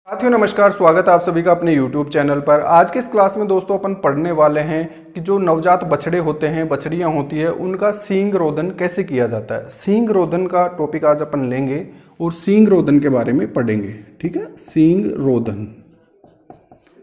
साथियों नमस्कार, स्वागत है आप सभी का अपने YouTube चैनल पर। आज के इस क्लास में दोस्तों अपन पढ़ने वाले हैं कि जो नवजात बछड़े होते हैं, बछड़ियां होती है, उनका सींग रोदन कैसे किया जाता है। सींग रोदन का टॉपिक आज अपन लेंगे और सींग रोदन के बारे में पढ़ेंगे। ठीक है, सींग रोदन।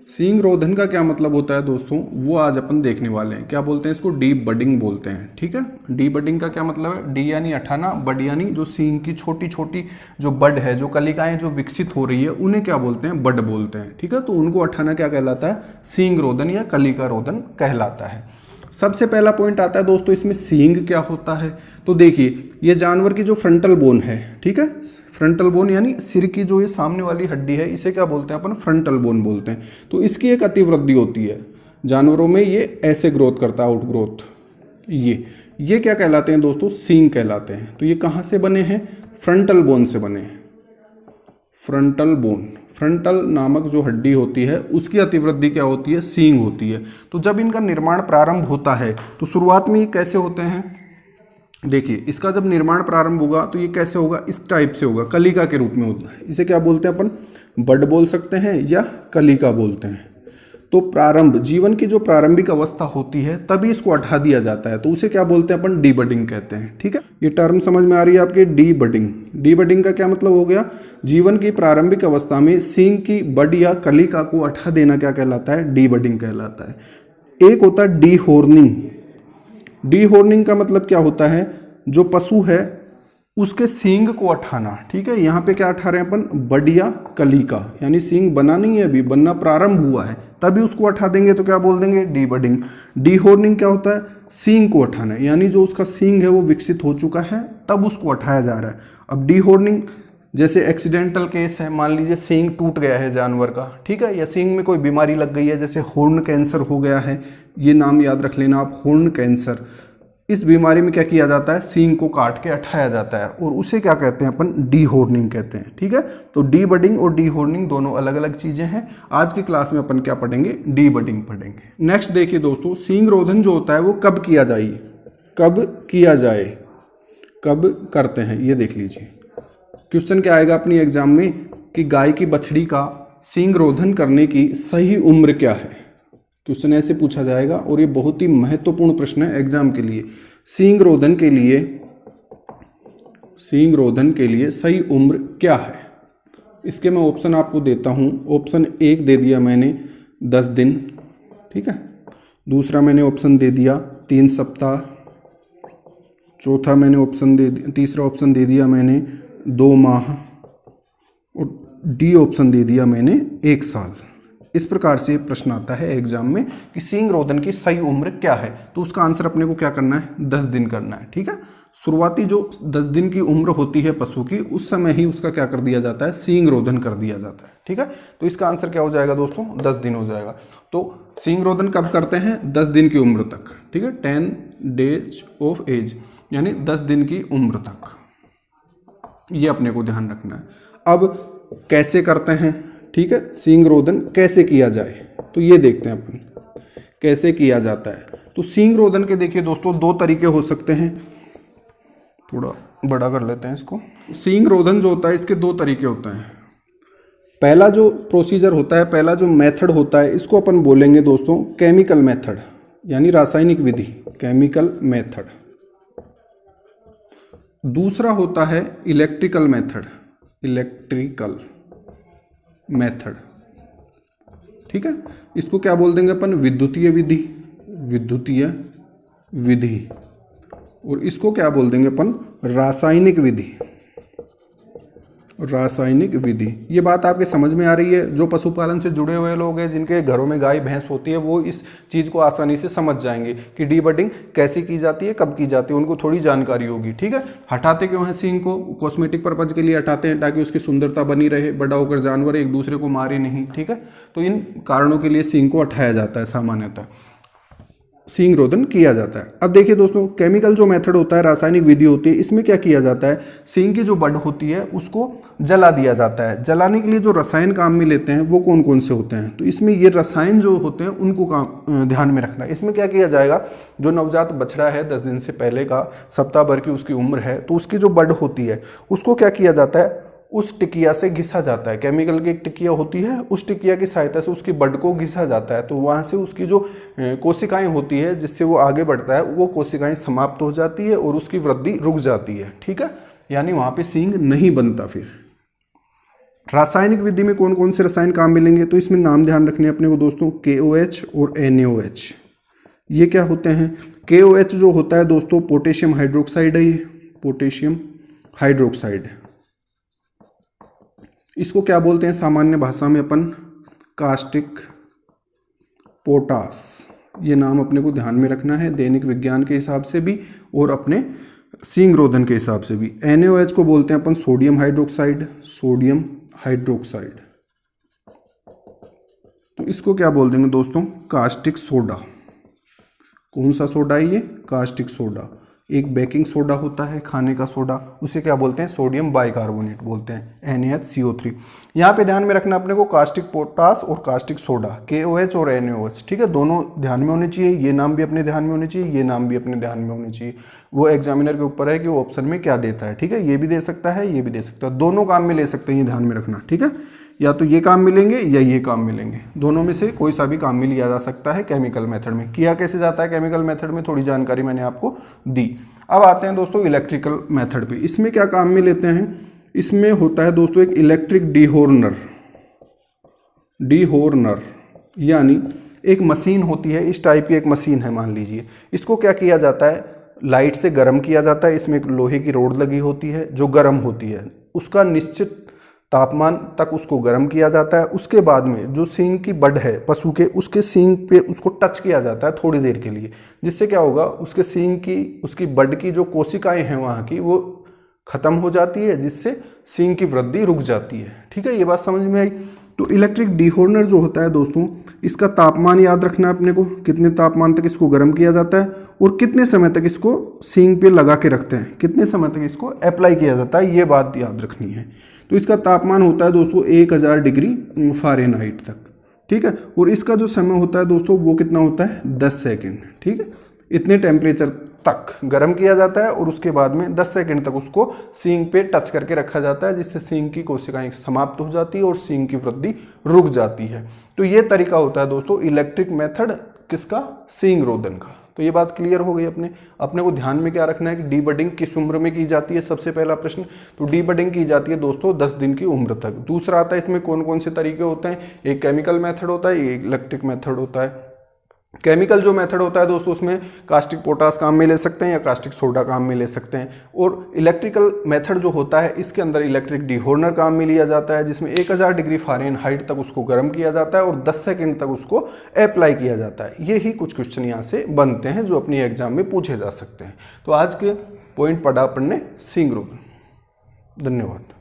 सींग रोदन का क्या मतलब होता है दोस्तों, वो आज अपन देखने वाले हैं। क्या बोलते हैं इसको? डीप बडिंग बोलते हैं। ठीक है, डीप बडिंग का क्या मतलब है? डी यानी अठाना, बड यानी जो सींग की छोटी छोटी जो बड है, जो कलिकाएं जो विकसित हो रही है, उन्हें क्या बोलते हैं? बड बोलते हैं। ठीक है, तो उनको अठाना क्या कहलाता है? सींग रोदन या कलिका रोदन कहलाता है। सबसे पहला पॉइंट आता है दोस्तों इसमें, सींग क्या होता है। तो देखिए, ये जानवर की जो फ्रंटल बोन है, ठीक है, फ्रंटल बोन यानी सिर की जो ये सामने वाली हड्डी है, इसे क्या बोलते हैं अपन? फ्रंटल बोन बोलते हैं। तो इसकी एक अतिवृद्धि होती है जानवरों में, ये ऐसे ग्रोथ करता है, आउट ग्रोथ। ये क्या कहलाते हैं दोस्तों? सींग कहलाते हैं। तो ये कहाँ से बने हैं? फ्रंटल बोन से बने हैं। फ्रंटल बोन, फ्रंटल नामक जो हड्डी होती है, उसकी अतिवृद्धि क्या होती है? सींग होती है। तो जब इनका निर्माण प्रारंभ होता है तो शुरुआत में ये कैसे होते हैं? देखिए, इसका जब निर्माण प्रारंभ होगा तो ये कैसे होगा? इस टाइप से होगा, कलिका के रूप में होता है। इसे क्या बोलते हैं अपन? बड बोल सकते हैं या कलिका बोलते हैं। तो प्रारंभ, जीवन की जो प्रारंभिक अवस्था होती है, तभी इसको हटा दिया जाता है, तो उसे क्या बोलते हैं अपन? डी बडिंग कहते हैं। ठीक है, ये टर्म समझ में आ रही है आपके? D budding. डी बडिंग का क्या मतलब हो गया? जीवन की प्रारंभिक अवस्था में सींग की बड या कलिका को हटा देना क्या कहलाता है? डी बडिंग कहलाता है। एक होता है डी हॉर्निंग। डी हॉर्निंग का मतलब क्या होता है? जो पशु है उसके सींग को हटाना। ठीक है, यहाँ पे क्या हटा रहे हैं अपन? बड या कलिका, यानी सींग बना नहीं है, अभी बनना प्रारंभ हुआ है, तभी उसको हटा देंगे तो क्या बोल देंगे? D budding. डी हॉर्निंग क्या होता है? सींग को हटाना, यानी जो उसका सींग है वो विकसित हो चुका है, तब उसको हटाया जा रहा है। अब डी हॉर्निंग जैसे एक्सीडेंटल केस है, मान लीजिए सींग टूट गया है जानवर का, ठीक है, या सींग में कोई बीमारी लग गई है, जैसे हॉर्न कैंसर हो गया है, ये नाम याद रख लेना आप, हॉर्न कैंसर। इस बीमारी में क्या किया जाता है? सींग को काट के हटाया जाता है, और उसे क्या कहते हैं अपन? डी हॉर्निंग कहते हैं। ठीक है, तो डी बडिंग और डी हॉर्निंग दोनों अलग अलग चीजें हैं। आज की क्लास में अपन क्या पढ़ेंगे? डी बडिंग पढ़ेंगे। नेक्स्ट देखिए दोस्तों, सींग रोधन जो होता है वो कब किया जाए, कब किया जाए, कब करते हैं, ये देख लीजिए। क्वेश्चन क्या आएगा अपनी एग्जाम में कि गाय की बछड़ी का सींग रोधन करने की सही उम्र क्या है? क्वेश्चन ऐसे पूछा जाएगा, और ये बहुत ही महत्वपूर्ण प्रश्न है एग्जाम के लिए। सींग रोधन के लिए, सींग रोधन के लिए सही उम्र क्या है? इसके मैं ऑप्शन आपको देता हूं। ऑप्शन 1 दे दिया मैंने 10 दिन, ठीक है। दूसरा मैंने ऑप्शन दे दिया 3 सप्ताह। चौथा मैंने ऑप्शन तीसरा ऑप्शन दे दिया मैंने 2 माह, और डी ऑप्शन दे दिया मैंने 1 साल। इस प्रकार से प्रश्न आता है एग्जाम में कि सींग रोधन की सही उम्र क्या है, तो उसका आंसर अपने को क्या करना है? 10 दिन करना है। ठीक है, शुरुआती जो 10 दिन की उम्र होती है पशु की, उस समय ही उसका क्या कर दिया जाता है? सींग रोधन कर दिया जाता है। ठीक है, तो इसका आंसर क्या हो जाएगा दोस्तों? 10 दिन हो जाएगा। तो सींग रोधन कब करते हैं? 10 दिन की उम्र तक। ठीक है, 10 डेज ऑफ एज, यानी 10 दिन की उम्र तक, ये अपने को ध्यान रखना है। अब कैसे करते हैं? ठीक है, सींग रोधन कैसे किया जाए, तो ये देखते हैं अपन कैसे किया जाता है। तो सींग रोधन के देखिए दोस्तों 2 तरीके हो सकते हैं। थोड़ा बड़ा कर लेते हैं इसको। सींग रोधन जो होता है इसके 2 तरीके होते हैं। पहला जो प्रोसीजर होता है, पहला जो मेथड होता है, इसको अपन बोलेंगे दोस्तों केमिकल मेथड, यानी रासायनिक विधि, केमिकल मेथड। दूसरा होता है इलेक्ट्रिकल मेथड, इलेक्ट्रिकल मेथड। ठीक है, इसको क्या बोल देंगे अपन? विद्युतीय विधि, विद्युतीय विधि। और इसको क्या बोल देंगे अपन? रासायनिक विधि, रासायनिक विधि। ये बात आपके समझ में आ रही है? जो पशुपालन से जुड़े हुए लोग हैं, जिनके घरों में गाय भैंस होती है, वो इस चीज़ को आसानी से समझ जाएंगे कि डी बडिंग कैसे की जाती है, कब की जाती है, उनको थोड़ी जानकारी होगी। ठीक है, हटाते क्यों हैं सींग को? कॉस्मेटिक पर्पज के लिए हटाते हैं, ताकि उसकी सुंदरता बनी रहे, बड़ा होकर जानवर एक दूसरे को मारे नहीं। ठीक है, तो इन कारणों के लिए सींग को हटाया जाता है, सामान्यतः सींग रोधन किया जाता है। अब देखिए दोस्तों, केमिकल जो मेथड होता है, रासायनिक विधि होती है, इसमें क्या किया जाता है? सींग की जो बड होती है उसको जला दिया जाता है। जलाने के लिए जो रसायन काम में लेते हैं वो कौन कौन से होते हैं, तो इसमें ये रसायन जो होते हैं उनको ध्यान में रखना है। इसमें क्या किया जाएगा? जो नवजात बछड़ा है, 10 दिन से पहले का, सप्ताह भर की उसकी उम्र है, तो उसकी जो बड होती है उसको क्या किया जाता है? उस टिकिया से घिसा जाता है। केमिकल की एक टिकिया होती है, उस टिकिया की सहायता से उसकी बड को घिसा जाता है, तो वहाँ से उसकी जो कोशिकाएं होती है जिससे वो आगे बढ़ता है, वो कोशिकाएं समाप्त हो जाती है और उसकी वृद्धि रुक जाती है। ठीक है, यानी वहाँ पे सींग नहीं बनता। फिर रासायनिक विधि में कौन कौन से रसायन काम मिलेंगे, तो इसमें नाम ध्यान रखने अपने को दोस्तों, KOH और NaOH। ये क्या होते हैं? KOH जो होता है दोस्तों पोटेशियम हाइड्रोक्साइड है, ये पोटेशियम हाइड्रोक्साइड। इसको क्या बोलते हैं सामान्य भाषा में अपन? Caustic potash. ये नाम अपने को ध्यान में रखना है दैनिक विज्ञान के हिसाब से भी और अपने सींग रोधन के हिसाब से भी। NaOH को बोलते हैं अपन सोडियम हाइड्रोक्साइड, सोडियम हाइड्रोक्साइड। तो इसको क्या बोल देंगे दोस्तों? Caustic soda. कौन सा सोडा है ये? Caustic soda. एक बेकिंग सोडा होता है, खाने का सोडा, उसे क्या बोलते हैं? सोडियम बाइकार्बोनेट बोलते हैं, NaCO3। यहाँ पे ध्यान में रखना अपने को कास्टिक पोटास और कास्टिक सोडा, KOH और NaOH। ठीक है, दोनों ध्यान में होने चाहिए। ये नाम भी अपने ध्यान में होने चाहिए, ये नाम भी अपने ध्यान में होने चाहिए। वो एग्जामिनर के ऊपर है कि वो ऑप्शन में क्या देता है। ठीक है, ये भी दे सकता है, ये भी दे सकता है, दोनों काम में ले सकते हैं, ये ध्यान में रखना। ठीक है, या तो ये काम मिलेंगे या ये काम मिलेंगे, दोनों में से कोई सा भी काम मिल लिया जा सकता है केमिकल मेथड में। किया कैसे जाता है केमिकल मेथड में, थोड़ी जानकारी मैंने आपको दी। अब आते हैं दोस्तों इलेक्ट्रिकल मेथड पे। इसमें क्या काम में लेते हैं? इसमें होता है दोस्तों एक इलेक्ट्रिक डीहोर्नर। डीहोर्नर यानी एक मशीन होती है, इस टाइप की एक मशीन है मान लीजिए। इसको क्या किया जाता है? लाइट से गर्म किया जाता है। इसमें एक लोहे की रोड लगी होती है जो गर्म होती है, उसका निश्चित तापमान तक उसको गर्म किया जाता है। उसके बाद में जो सींग की बड है पशु के, उसके सींग पे उसको टच किया जाता है थोड़ी देर के लिए, जिससे क्या होगा? उसके सींग की, उसकी बड की जो कोशिकाएं हैं वहाँ की, वो खत्म हो जाती है, जिससे सींग की वृद्धि रुक जाती है। ठीक है, ये बात समझ में आई। तो इलेक्ट्रिक डीहोर्नर जो होता है दोस्तों, इसका तापमान याद रखना है अपने को, कितने तापमान तक इसको गर्म किया जाता है और कितने समय तक इसको सींग पे लगा के रखते हैं, कितने समय तक इसको अप्लाई किया जाता है, ये बात याद रखनी है। तो इसका तापमान होता है दोस्तों 1000 डिग्री फ़ारेनहाइट तक। ठीक है, और इसका जो समय होता है दोस्तों वो कितना होता है? 10 सेकेंड। ठीक है, इतने टेम्परेचर तक गर्म किया जाता है और उसके बाद में 10 सेकेंड तक उसको सींग पे टच करके रखा जाता है, जिससे सींग की कोशिकाएं समाप्त हो जाती है और सींग की वृद्धि रुक जाती है। तो ये तरीका होता है दोस्तों इलेक्ट्रिक मेथड किसका? सींग रोधन का। तो ये बात क्लियर हो गई। अपने को ध्यान में क्या रखना है कि डीबडिंग किस उम्र में की जाती है? सबसे पहला प्रश्न, तो डीबडिंग की जाती है दोस्तों 10 दिन की उम्र तक। दूसरा आता है इसमें कौन कौन से तरीके होते हैं? एक केमिकल मेथड होता है, एक इलेक्ट्रिक मेथड होता है। केमिकल जो मेथड होता है दोस्तों, उसमें कास्टिक पोटास काम में ले सकते हैं या कास्टिक सोडा काम में ले सकते हैं। और इलेक्ट्रिकल मेथड जो होता है, इसके अंदर इलेक्ट्रिक डीहोर्नर काम में लिया जाता है, जिसमें 1000 डिग्री फ़ारेनहाइट तक उसको गर्म किया जाता है और 10 सेकेंड तक उसको अप्लाई किया जाता है। ये ही कुछ क्वेश्चन यहाँ से बनते हैं जो अपनी एग्जाम में पूछे जा सकते हैं। तो आज के पॉइंट पढ़ा पढ़ने सींग रोधन। धन्यवाद।